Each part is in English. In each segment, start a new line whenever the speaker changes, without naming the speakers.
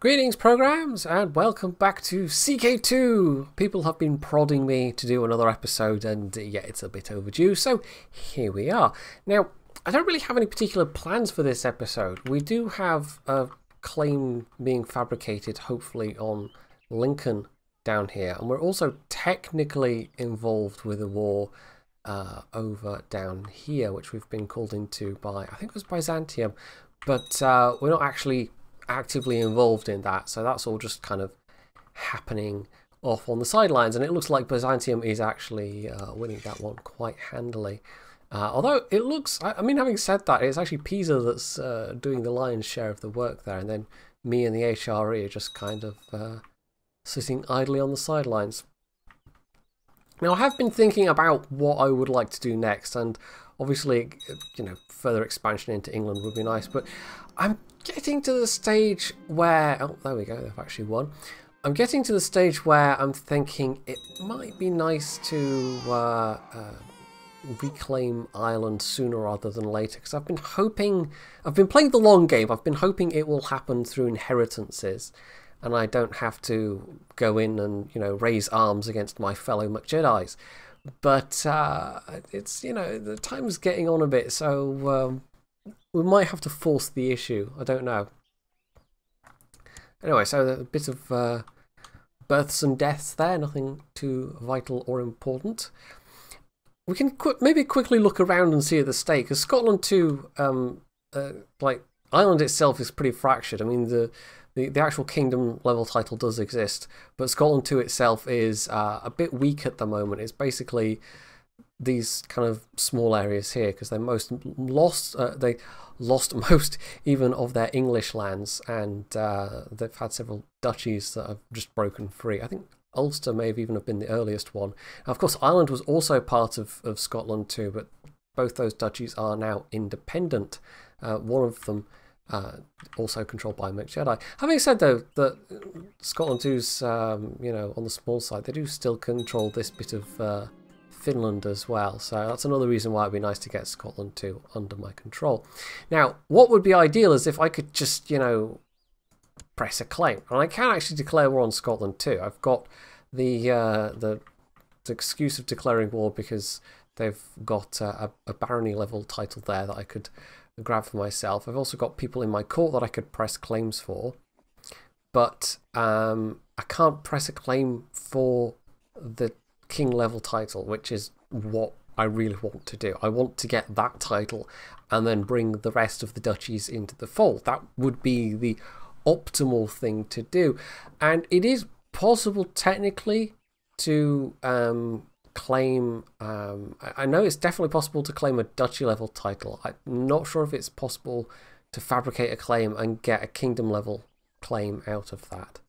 Greetings programs and welcome back to CK2! People have been prodding me to do another episode and yeah, it's a bit overdue, so here we are. Now, I don't really have any particular plans for this episode. We do have a claim being fabricated, hopefully, on Lincoln down here, and we're also technically involved with a war over down here, which we've been called into by, I think it was Byzantium, but we're not actually actively involved in that, so that's all just kind of happening off on the sidelines, and it looks like Byzantium is actually winning that one quite handily. Although it looks, I mean, having said that, it's actually Pisa that's doing the lion's share of the work there, and then me and the HRE are just kind of sitting idly on the sidelines. Now, I have been thinking about what I would like to do next, and obviously, you know, further expansion into England would be nice, but I'm getting to the stage where, oh, there we go, they've actually won. I'm getting to the stage where I'm thinking it might be nice to reclaim Ireland sooner rather than later, because I've been playing the long game. I've been hoping it will happen through inheritances, and I don't have to go in and, you know, raise arms against my fellow McJedis. But it's, you know, the time's getting on a bit, so we might have to force the issue. I don't know. Anyway, so a bit of births and deaths there, nothing too vital or important. We can maybe quickly look around and see at the stake, because Scotland too, like Ireland itself is pretty fractured. I mean, the actual kingdom level title does exist, but Scotland 2 itself is a bit weak at the moment. It's basically these kind of small areas here, because they lost most even of their English lands, and they've had several duchies that have just broken free. I think Ulster may have even been the earliest one. Now, of course, Ireland was also part of Scotland too, but both those duchies are now independent. One of them also controlled by McJedi. Having said though that Scotland 2's you know, on the small side, they do still control this bit of Finland as well, so that's another reason why it'd be nice to get Scotland 2 under my control. Now, what would be ideal is if I could just, you know, press a claim, and I can actually declare war on Scotland 2. I've got the excuse of declaring war because they've got a barony level title there that I could grab for myself. I've also got people in my court that I could press claims for, but I can't press a claim for the king level title, which is what I really want to do. I want to get that title and then bring the rest of the duchies into the fold. That would be the optimal thing to do, and it is possible technically to claim, I know it's definitely possible to claim a duchy level title. I'm not sure if it's possible to fabricate a claim and get a kingdom level claim out of that.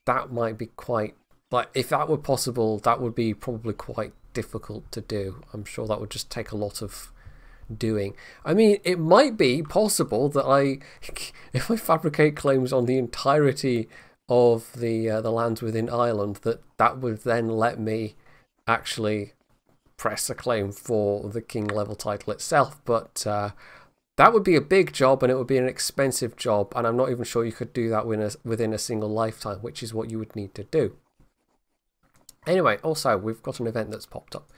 That might be quite, like, if that were possible, that would be probably quite difficult to do. I'm sure that would just take a lot of doing. I mean, it might be possible that if I fabricate claims on the entirety of the lands within Ireland, that would then let me actually press a claim for the king level title itself, but that would be a big job and it would be an expensive job, and I'm not even sure you could do that within a single lifetime, which is what you would need to do. Anyway, also we've got an event that's popped up.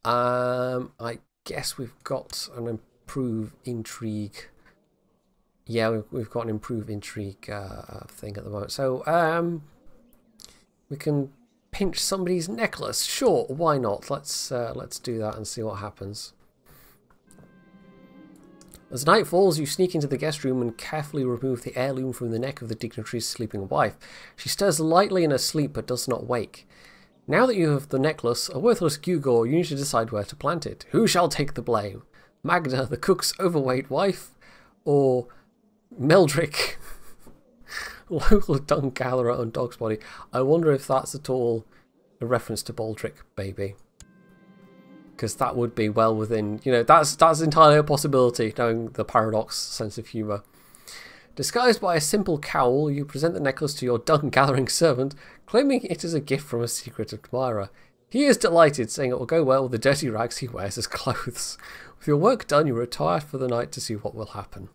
I guess we've got an improved intrigue. Yeah, we've got an improved intrigue thing at the moment. So we can pinch somebody's necklace. Sure, why not? Let's do that and see what happens. As night falls, you sneak into the guest room and carefully remove the heirloom from the neck of the dignitary's sleeping wife. She stirs lightly in her sleep but does not wake. Now that you have the necklace, a worthless gewgaw, you need to decide where to plant it. Who shall take the blame? Magda, the cook's overweight wife, or Meldrick, local dung gatherer on Dog's Body? I wonder if that's at all a reference to Baldrick, baby. Because that would be well within, you know, that's entirely a possibility, knowing the paradox sense of humour. Disguised by a simple cowl, you present the necklace to your dung-gathering servant, claiming it is a gift from a secret admirer. He is delighted, saying it will go well with the dirty rags he wears as clothes. With your work done, you retire for the night to see what will happen.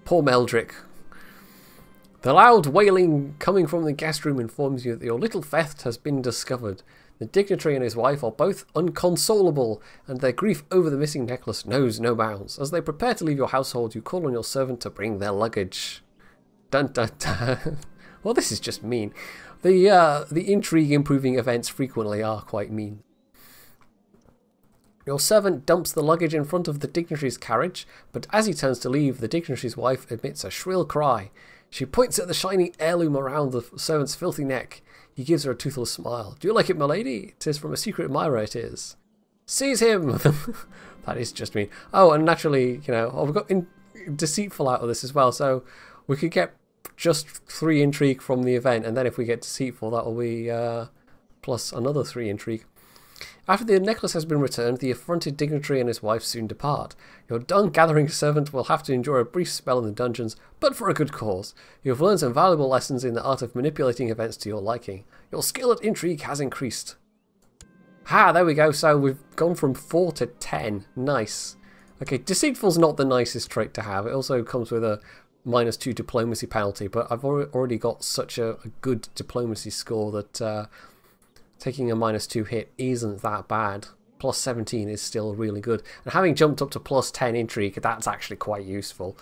Poor Meldrick. The loud wailing coming from the guest room informs you that your little theft has been discovered. The dignitary and his wife are both unconsolable, and their grief over the missing necklace knows no bounds. As they prepare to leave your household, you call on your servant to bring their luggage. Dun dun dun. Well, this is just mean. The intrigue improving events frequently are quite mean. Your servant dumps the luggage in front of the dignitary's carriage, but as he turns to leave, the dignitary's wife emits a shrill cry. She points at the shiny heirloom around the servant's filthy neck. He gives her a toothless smile. Do you like it, my lady? 'Tis from a secret admirer, it is. Seize him! That is just mean. Oh, and naturally, you know, we've got deceitful out of this as well, so we could get just 3 intrigue from the event, and then if we get deceitful, that will be plus another 3 intrigue. After the necklace has been returned, the affronted dignitary and his wife soon depart. Your dung-gathering servant will have to endure a brief spell in the dungeons, but for a good cause. You have learned some valuable lessons in the art of manipulating events to your liking. Your skill at intrigue has increased. There we go. So we've gone from 4 to 10. Nice. Okay, deceitful's not the nicest trait to have. It also comes with a -2 diplomacy penalty, but I've already got such a good diplomacy score that taking a -2 hit isn't that bad. Plus 17 is still really good. And having jumped up to plus 10 intrigue, that's actually quite useful.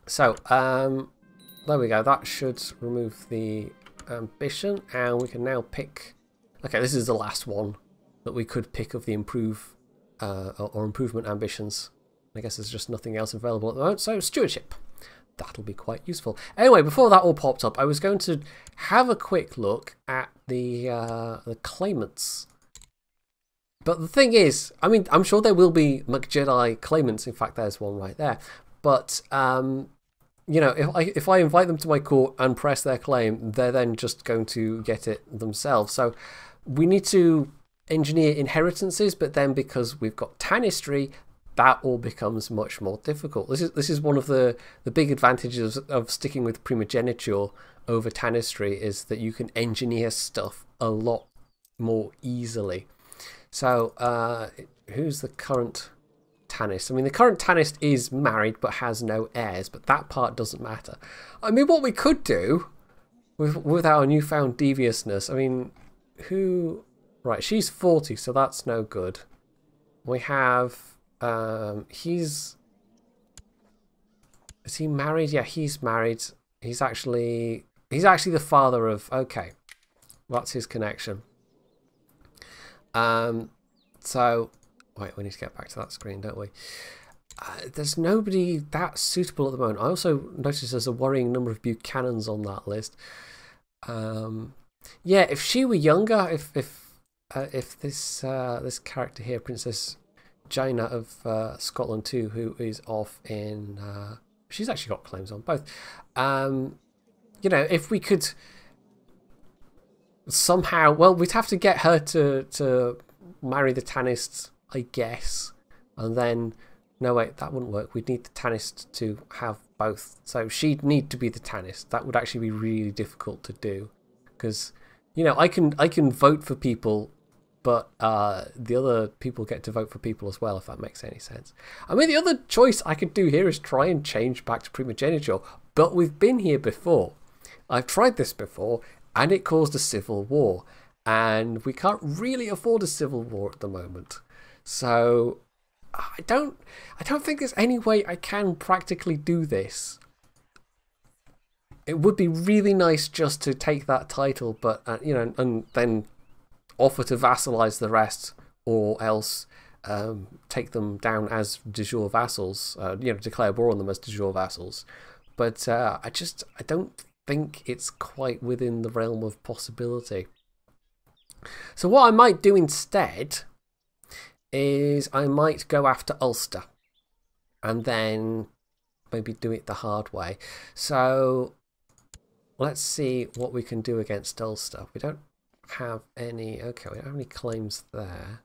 So, there we go. That should remove the ambition. And we can now pick... Okay, this is the last one that we could pick of the improve or improvement ambitions. I guess there's just nothing else available at the moment. So, stewardship. That'll be quite useful. Anyway, before that all popped up, I was going to have a quick look at the claimants. But the thing is, I mean, I'm sure there will be McJedi claimants. In fact, there's one right there. But you know, if I invite them to my court and press their claim, they're then just going to get it themselves. So we need to engineer inheritances, but then because we've got Tanistry, that all becomes much more difficult. This is one of the big advantages of sticking with primogeniture over Tanistry, is that you can engineer stuff a lot more easily. So who's the current Tanist? I mean, the current Tanist is married but has no heirs, but that part doesn't matter. I mean, what we could do with our newfound deviousness, I mean, who... Right, she's 40, so that's no good. We have... Is he married? Yeah, he's married. He's actually the father of... Okay, that's his connection. So, wait, we need to get back to that screen, don't we? There's nobody that suitable at the moment. I also noticed there's a worrying number of Buchanans on that list. Yeah, if she were younger, if this character here, Princess Jaina of Scotland too, who is off in... she's actually got claims on both. You know, if we could somehow... Well, we'd have to get her to marry the Tanist, I guess. And then... No, wait, that wouldn't work. We'd need the Tanist to have both. So she'd need to be the Tanist. That would actually be really difficult to do. Because, you know, I can vote for people, but the other people get to vote for people as well, if that makes any sense. I mean, the other choice I could do here is try and change back to primogeniture, but we've been here before. I've tried this before, and it caused a civil war, and we can't really afford a civil war at the moment. So I don't think there's any way I can practically do this. It would be really nice just to take that title, but you know, and then offer to vassalize the rest, or else take them down as de jure vassals. You know, declare war on them as de jure vassals. But I don't think it's quite within the realm of possibility. So what I might do instead is I might go after Ulster and then maybe do it the hard way. So let's see what we can do against Ulster. We don't have any... Okay, we don't have any claims there.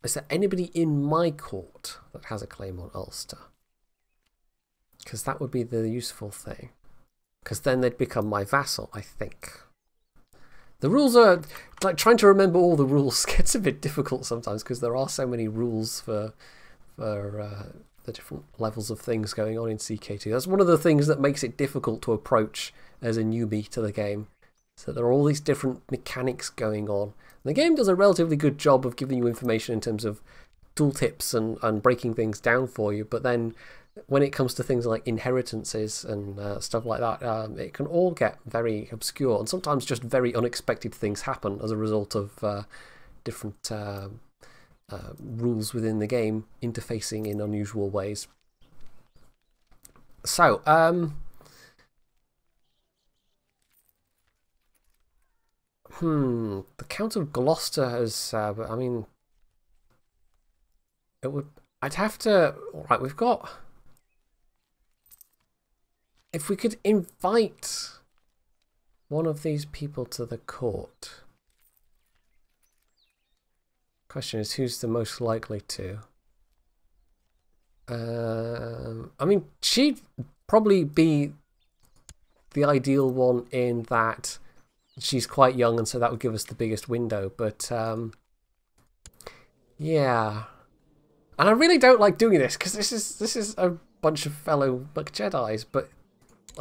Is there anybody in my court that has a claim on Ulster? Because that would be the useful thing. Because then they'd become my vassal, I think. The rules are... Like, trying to remember all the rules gets a bit difficult sometimes, because there are so many rules for the different levels of things going on in CK2. That's one of the things that makes it difficult to approach as a newbie to the game. So there are all these different mechanics going on. And the game does a relatively good job of giving you information in terms of tooltips and breaking things down for you, but then when it comes to things like inheritances and stuff like that, it can all get very obscure, and sometimes just very unexpected things happen as a result of different rules within the game interfacing in unusual ways. So, the Count of Gloucester has, I mean, I'd have to, right, we've got, if we could invite one of these people to the court. Question is, who's the most likely to? I mean, she'd probably be the ideal one in that she's quite young, and so that would give us the biggest window. But yeah, and I really don't like doing this because this is a bunch of fellow Jedis. But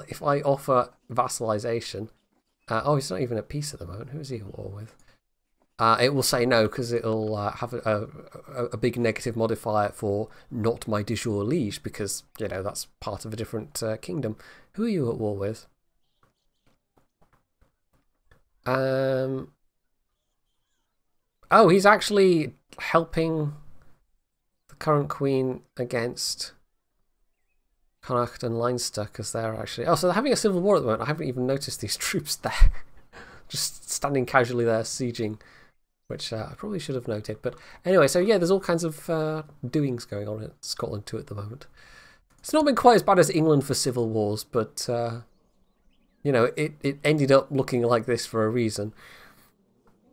if I offer vassalization, oh, he's not even at peace at the moment. Who is he at war with? It will say no because it'll have a big negative modifier for not my de jure liege, because, you know, that's part of a different kingdom. Who are you at war with? Oh, he's actually helping the current queen against Connacht and Leinster, because they're actually... Oh, so they're having a civil war at the moment. I haven't even noticed these troops there. Just standing casually there, sieging, which I probably should have noted. But anyway, so yeah, there's all kinds of doings going on in Scotland too at the moment. It's not been quite as bad as England for civil wars, but you know, it ended up looking like this for a reason.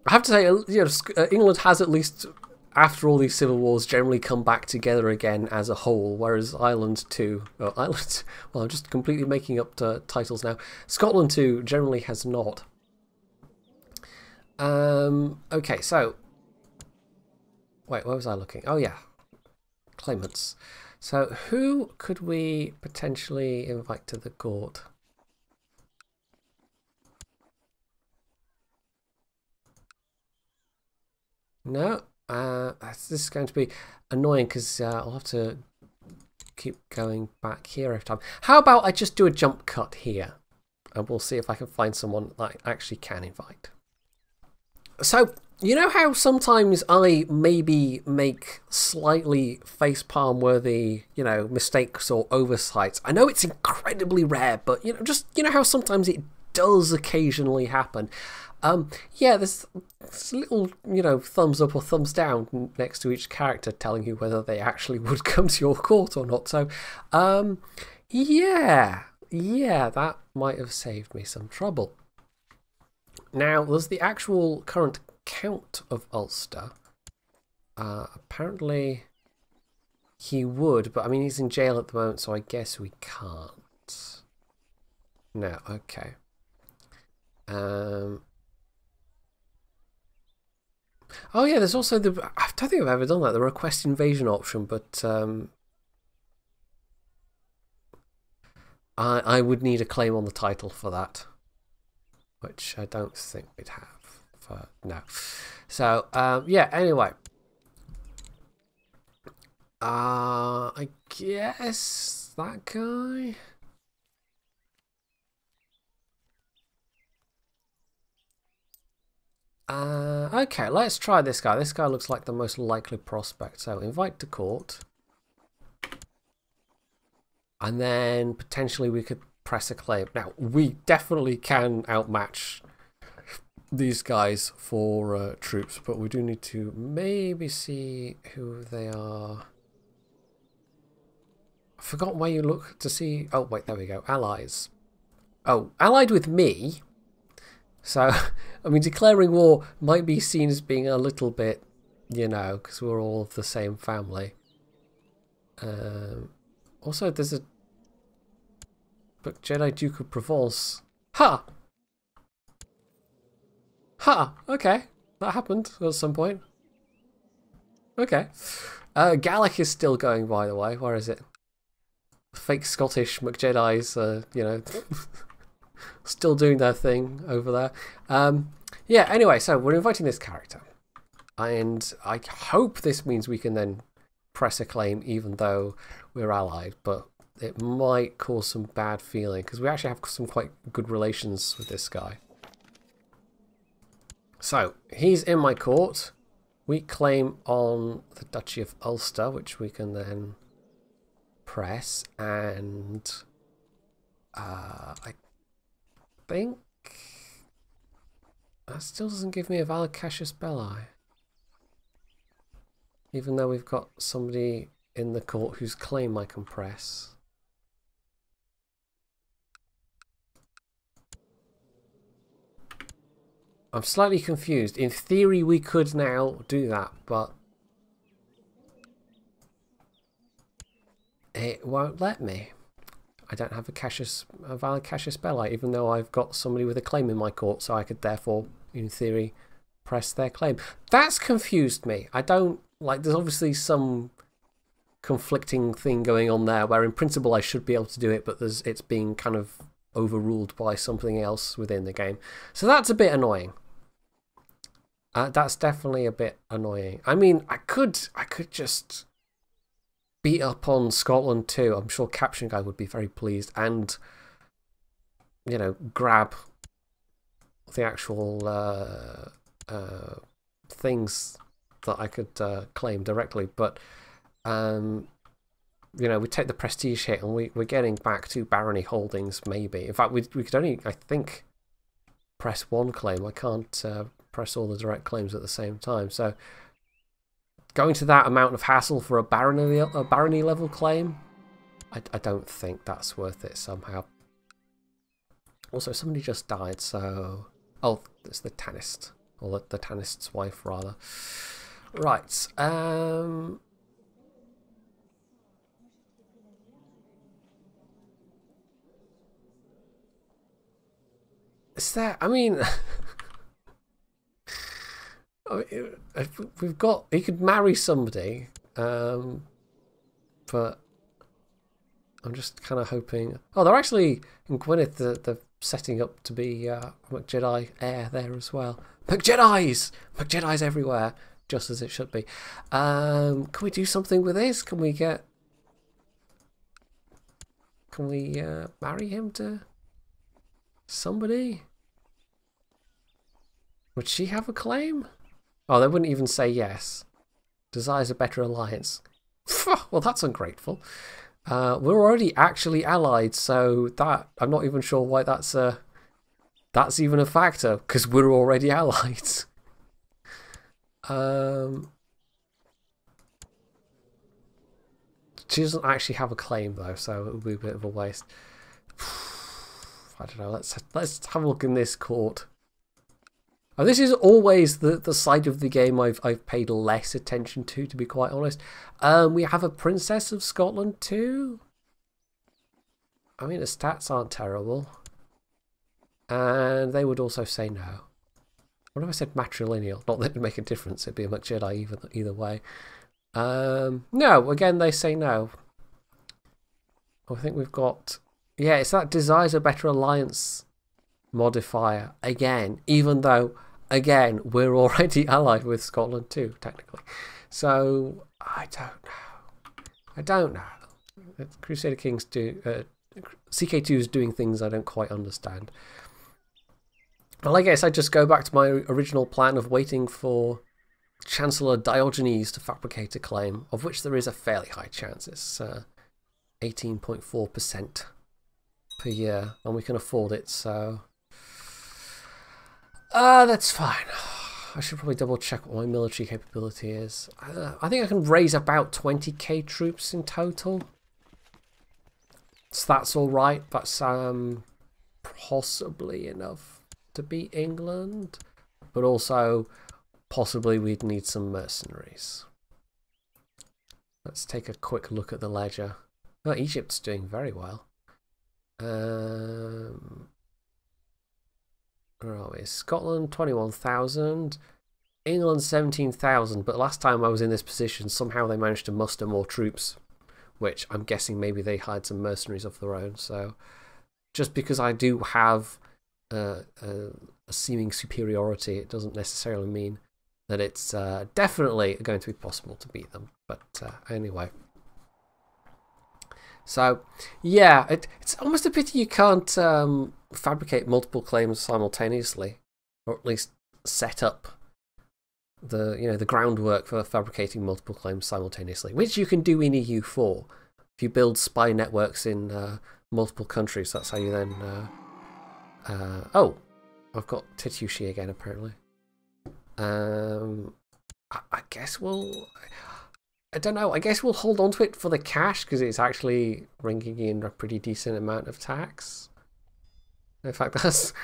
I have to say, you know, England has, at least after all these civil wars, generally come back together again as a whole, whereas Ireland too, well, I'm just completely making up titles now. Scotland too generally has not. Okay, so wait, where was I looking? Oh yeah, claimants. So who could we potentially invite to the court? No, this is going to be annoying because I'll have to keep going back here every time. How about I just do a jump cut here, and we'll see if I can find someone that I actually can invite. So, you know how sometimes I maybe make slightly facepalm worthy, you know, mistakes or oversights? I know it's incredibly rare, but, you know, just, you know how sometimes it does occasionally happen. Yeah, there's a little, you know, thumbs up or thumbs down next to each character telling you whether they actually would come to your court or not. So, yeah, that might have saved me some trouble. Now, there's the actual current Count of Ulster. Apparently he would, but I mean, he's in jail at the moment, so I guess we can't. No, okay. Oh yeah, there's also the... I don't think I've ever done that, the request invasion option, but I would need a claim on the title for that, which I don't think we'd have for now. So yeah, anyway, I guess that guy. Okay, let's try this guy. This guy looks like the most likely prospect. So invite to court. And then potentially we could press a claim. Now, we definitely can outmatch these guys for troops, but we do need to maybe see who they are. I forgot where you look to see... Oh, wait, there we go. Allies. Oh, allied with me. So, I mean, declaring war might be seen as being a little bit, you know, because we're all of the same family. Also, there's a... But Jedi Duke of Provence. Ha! Ha! Okay. That happened at some point. Okay. Gaelic is still going, by the way. Where is it? Fake Scottish McJedi's, you know, still doing their thing over there. Yeah, anyway, so we're inviting this character. And I hope this means we can then press a claim even though we're allied, but it might cause some bad feeling because we actually have some quite good relations with this guy. So, he's in my court. We claim on the Duchy of Ulster, which we can then press, and I think that still doesn't give me a valid casus belli. Even though we've got somebody in the court whose claim I can press. I'm slightly confused. In theory we could now do that, but it won't let me. I don't have a valid casus belli, even though I've got somebody with a claim in my court, so I could therefore, in theory, press their claim. That's confused me. I don't, like, there's obviously some conflicting thing going on there, where in principle I should be able to do it, but it's being kind of overruled by something else within the game. So that's a bit annoying. That's definitely a bit annoying. I mean, I could just beat up on Scotland too. I'm sure Caption Guy would be very pleased, and you know, grab the actual things that I could claim directly. But you know, we take the prestige hit, and we're getting back to barony holdings. Maybe, in fact, we could only, I think, press one claim. I can't press all the direct claims at the same time. So going to that amount of hassle for a barony level claim, I don't think that's worth it somehow. Also, somebody just died, so oh, it's the Tannist, or the Tannist's wife rather. Right. Is there? I mean, we've got. He could marry somebody, but I'm just kind of hoping. Oh, they're actually in Gwynedd. They're setting up to be McJedi heir there as well. McJedi's everywhere, just as it should be. Can we do something with this? Can we get? Can we marry him to somebody? Would she have a claim? Oh, they wouldn't even say yes. Desires a better alliance. Well, that's ungrateful. We're already actually allied, so that I'm not even sure why that's even a factor, because we're already allied. She doesn't actually have a claim though, so it would be a bit of a waste. I don't know. Let's have a look in this court. Oh, this is always the side of the game I've paid less attention to be quite honest. We have a Princess of Scotland too. I mean, the stats aren't terrible. And they would also say no. What if I said matrilineal? Not that it would make a difference. It'd be a McJedi either way. No, again, they say no. I think we've got... Yeah, it's that desires a better alliance modifier. Again, even though... Again, we're already allied with Scotland too, technically. So, I don't know. Crusader Kings do... CK2 is doing things I don't quite understand. Well, I guess I just go back to my original plan of waiting for Chancellor Diogenes to fabricate a claim, of which there is a fairly high chance. It's 18.4% per year, and we can afford it, so... that's fine. I should probably double check what my military capability is. I think I can raise about 20k troops in total. So that's alright. That's possibly enough to beat England. But also, possibly we'd need some mercenaries. Let's take a quick look at the ledger. Oh, Egypt's doing very well. Where are we? Scotland, 21,000. England 17,000, but last time I was in this position, somehow they managed to muster more troops, which I'm guessing maybe they hired some mercenaries of their own. So just because I do have a seeming superiority, it doesn't necessarily mean that it's definitely going to be possible to beat them. But anyway. So, yeah, it's almost a pity you can't fabricate multiple claims simultaneously, or at least set up the groundwork for fabricating multiple claims simultaneously, which you can do in EU4. If you build spy networks in multiple countries, that's how you then... oh, I've got Titushi again, apparently. I guess we'll... I don't know, I guess we'll hold on to it for the cash, because it's actually bringing in a pretty decent amount of tax. In fact, that's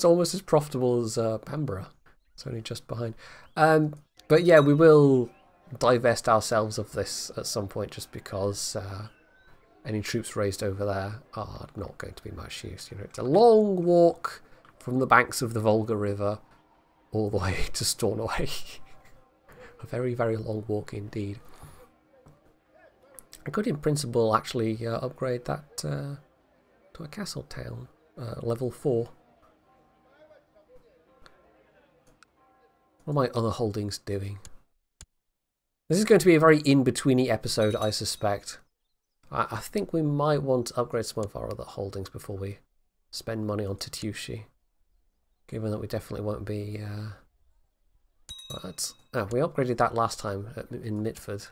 almost as profitable as Bamborough. It's only just behind. But yeah, we will divest ourselves of this at some point, just because any troops raised over there are not going to be much use. You know, it's a long walk from the banks of the Volga River all the way to Stornoway. A very, very long walk indeed. I could, in principle, actually upgrade that to a castle town, level 4. What are my other holdings doing? This is going to be a very in-betweeny episode, I suspect. I think we might want to upgrade some of our other holdings before we spend money on Titushi, given that we definitely won't be... we upgraded that last time in Mitford.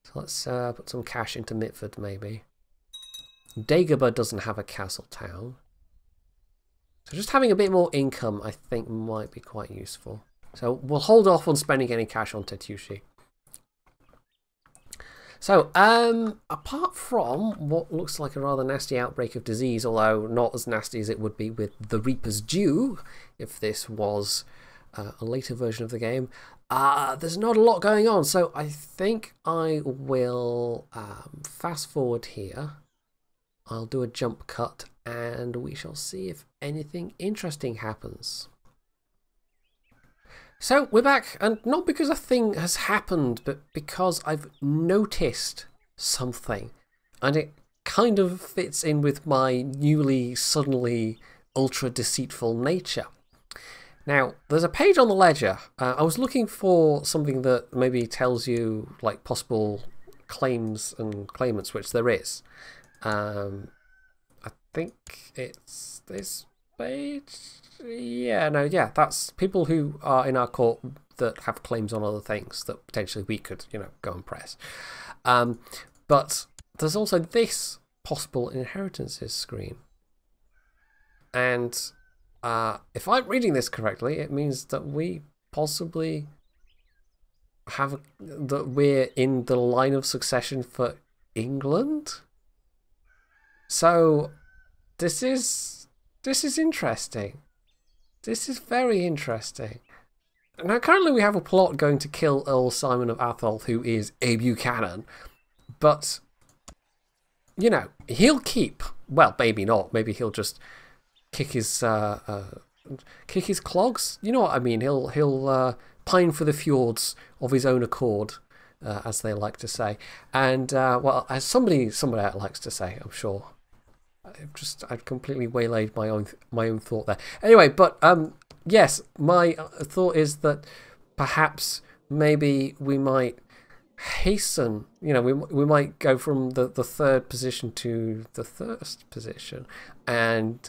So let's put some cash into Mitford, maybe. Dagobah doesn't have a castle town. So just having a bit more income, I think, might be quite useful. So we'll hold off on spending any cash on Titushi. So, apart from what looks like a rather nasty outbreak of disease, although not as nasty as it would be with the Reaper's Due, if this was a later version of the game, there's not a lot going on. So I think I will fast forward here. I'll do a jump cut and we shall see if anything interesting happens. So we're back, and not because a thing has happened, but because I've noticed something, and it kind of fits in with my newly, suddenly, ultra deceitful nature. Now, there's a page on the ledger. I was looking for something that maybe tells you like possible claims and claimants, which there is. I think it's this page. Yeah, that's people who are in our court that have claims on other things that potentially we could, go and press. But there's also this possible inheritances screen. And if I'm reading this correctly, it means that we possibly that we're in the line of succession for England. So this is interesting. This is very interesting. Now, currently we have a plot going to kill Earl Simon of Atholl, who is a Buchanan. But, he'll keep... Well, maybe not. Maybe he'll just kick his clogs. You know what I mean? He'll pine for the fjords of his own accord, as they like to say. And, well, as somebody likes to say, I'm sure. I've completely waylaid my own thought there. Anyway, but yes, my thought is that perhaps maybe we might hasten. We might go from the third position to the first position, and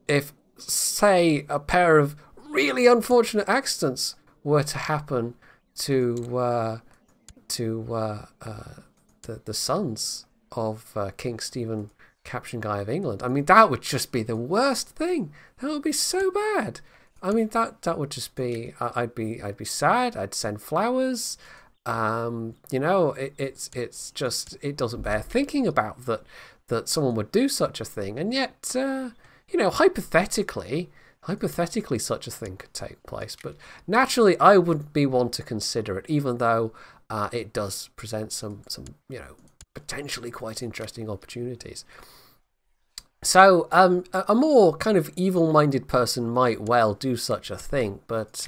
if, say, a pair of really unfortunate accidents were to happen to the sons of King Stephen, Captain Guy of England, I mean, that would just be the worst thing. That would be so bad. I mean, that would just be. I'd be sad. I'd send flowers. It's just, it doesn't bear thinking about that someone would do such a thing, and yet, hypothetically, such a thing could take place. But naturally, I wouldn't be one to consider it, even though it does present some potentially quite interesting opportunities. So a more kind of evil-minded person might well do such a thing, but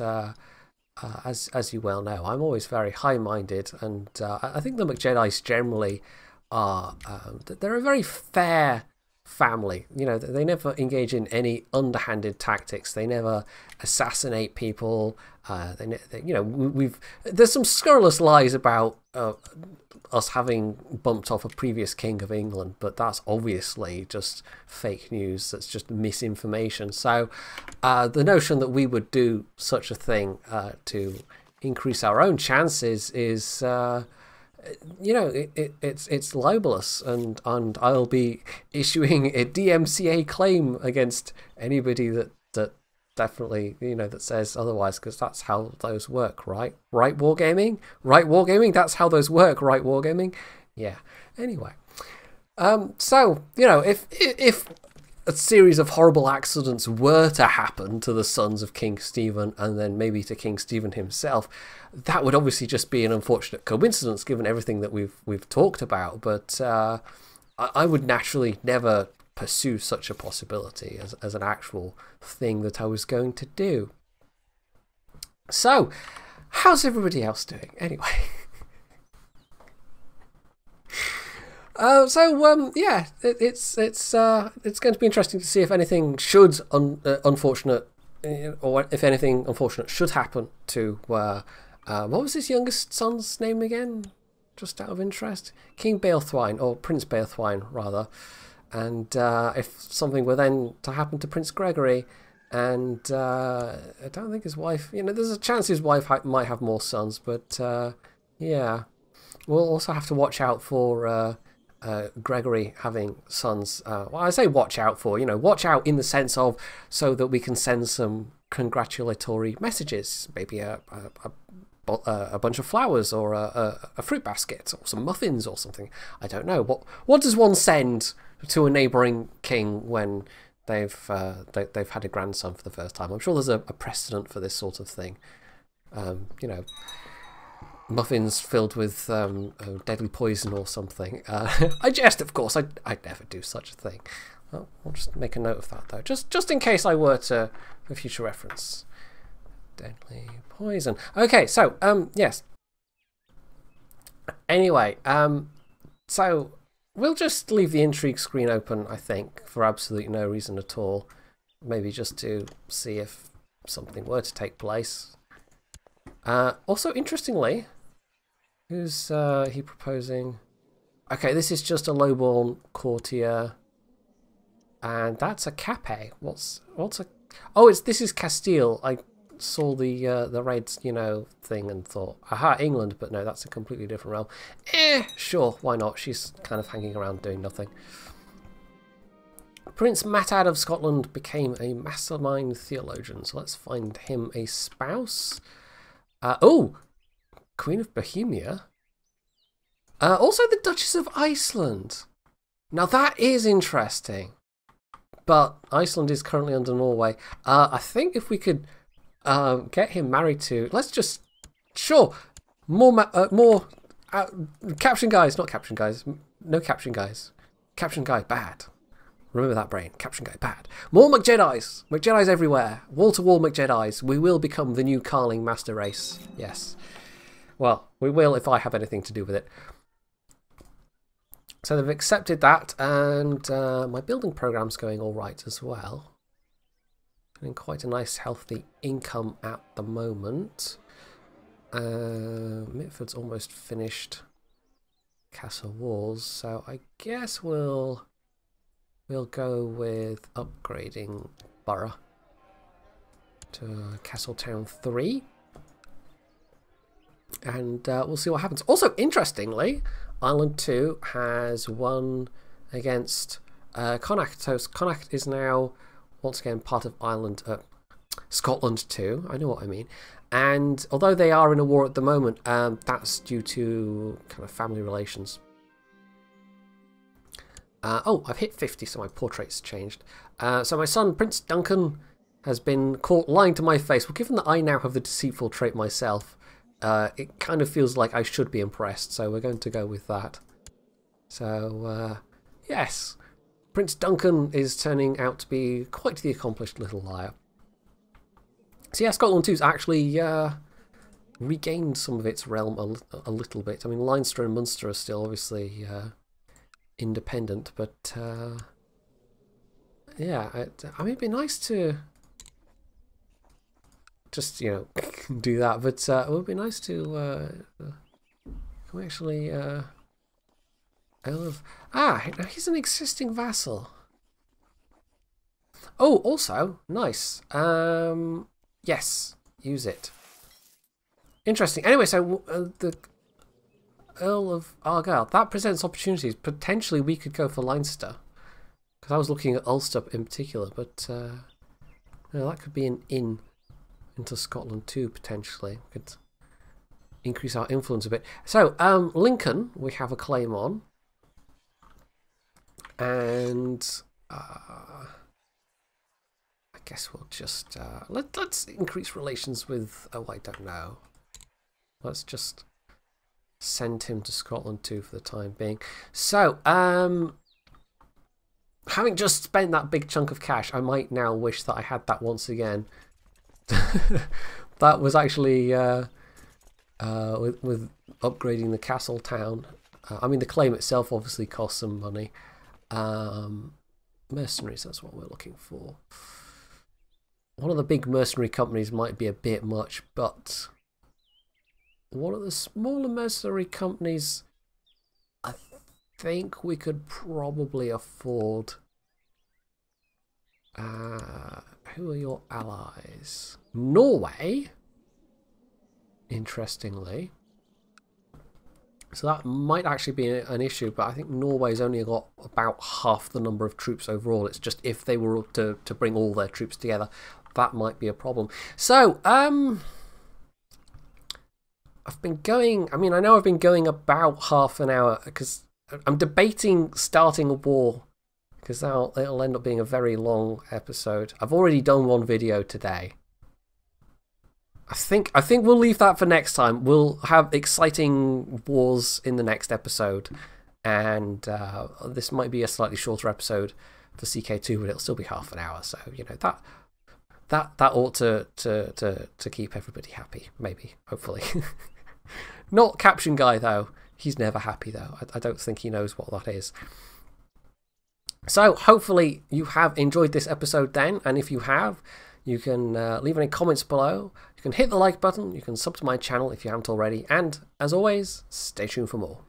as you well know, I'm always very high-minded, and I think the McJedis generally are they're a very fair family. You know, they never engage in any underhanded tactics. They never assassinate people. You know, there's some scurrilous lies about us having bumped off a previous king of England, but that's obviously just fake news. That's just misinformation. So the notion that we would do such a thing to increase our own chances is you know, it's libelous, and I'll be issuing a DMCA claim against anybody that definitely, you know, that says otherwise, because that's how those work, right? Right, Wargaming? Right, Wargaming? That's how those work, right, Wargaming? Yeah. Anyway. So, you know, if a series of horrible accidents were to happen to the sons of King Stephen, and then maybe to King Stephen himself, that would obviously just be an unfortunate coincidence given everything that we've talked about. But I would naturally never pursue such a possibility as an actual thing that I was going to do. So, how's everybody else doing anyway? Yeah, it's going to be interesting to see if anything should unfortunate, or if anything unfortunate should happen to what was his youngest son's name again? Just out of interest, King Bealthwine, or Prince Bealthwine rather, and if something were then to happen to Prince Gregory, and I don't think his wife. You know, there's a chance his wife might have more sons, but yeah, we'll also have to watch out for. Gregory having sons. Well, I say watch out for, you know, watch out in the sense of so that we can send some congratulatory messages, maybe a bunch of flowers, or a fruit basket, or some muffins or something. I don't know. What does one send to a neighbouring king when they've had a grandson for the first time? I'm sure there's a precedent for this sort of thing. You know, muffins filled with deadly poison or something. I jest, of course. I'd never do such a thing. Well, I'll just make a note of that, though, just in case I were to, for future reference. Deadly poison. Okay, so yes. Anyway, so we'll just leave the intrigue screen open, I think, for absolutely no reason at all. Maybe just to see if something were to take place. Also, interestingly, who's he proposing? Okay, this is just a lowborn courtier, and that's a cape. What's a? Oh, this is Castile. I saw the red, you know, thing and thought, aha, England, but no, that's a completely different realm. Sure, why not? She's kind of hanging around doing nothing. Prince Matad of Scotland became a mastermind theologian, so let's find him a spouse. Oh, Queen of Bohemia. Also the Duchess of Iceland. Now that is interesting. But Iceland is currently under Norway. I think if we could get him married to... Let's just... Sure. More... caption guys. Not caption guys. No caption guys. Caption guy, bad. Remember that, brain. Caption guy, bad. More McJedis. McJedis everywhere. Wall-to-wall McJedis. We will become the new Carling master race. Yes. Well, we will if I have anything to do with it. So they've accepted that, and my building program's going all right as well. Getting quite a nice, healthy income at the moment. Mitford's almost finished castle walls, so I guess we'll go with upgrading Borough to Castletown 3. And we'll see what happens. Also, interestingly, Ireland 2 has won against Connacht. So Connacht is now, once again, part of Ireland, Scotland 2. I know what I mean. And although they are in a war at the moment, that's due to kind of family relations. Oh, I've hit 50, so my portrait's changed. So my son, Prince Duncan, has been caught lying to my face. Well, given that I now have the deceitful trait myself, it kind of feels like I should be impressed, so we're going to go with that. So, yes, Prince Duncan is turning out to be quite the accomplished little liar. So yeah, Scotland 2 is actually regained some of its realm a little bit. I mean, Leinster and Munster are still obviously independent, but yeah, I mean, it'd be nice to just, you know, do that, but it would be nice to can we actually he's an existing vassal. Oh, also nice. Yes, use it. Interesting. Anyway, so the Earl of Argyll, that presents opportunities. Potentially, we could go for Leinster, because I was looking at Ulster in particular, but that could be an in into Scotland too, potentially. We could increase our influence a bit. So, Lincoln, we have a claim on, and I guess we'll just let's increase relations with. Oh, I don't know. Let's just send him to Scotland too for the time being. So, having just spent that big chunk of cash, I might now wish that I had that once again. That was actually with upgrading the castle town. I mean, the claim itself obviously costs some money. Mercenaries, that's what we're looking for. One of the big mercenary companies might be a bit much, but one of the smaller mercenary companies, I think we could probably afford. Who are your allies? Norway, interestingly. So that might actually be an issue, but I think Norway's only got about half the number of troops overall. It's just if they were to bring all their troops together, that might be a problem. So, I've been going, I mean, I know I've been going about half an hour, because I'm debating starting a war, because it'll end up being a very long episode. I've already done one video today. I think we'll leave that for next time. We'll have exciting wars in the next episode, and this might be a slightly shorter episode for CK2, but it'll still be half an hour. So you know that ought to keep everybody happy. Maybe, hopefully. Not Caption Guy though. He's never happy though. I don't think he knows what that is. So hopefully you have enjoyed this episode then, and if you have, you can leave any comments below. You can hit the like button. You can sub to my channel if you haven't already. And as always, stay tuned for more.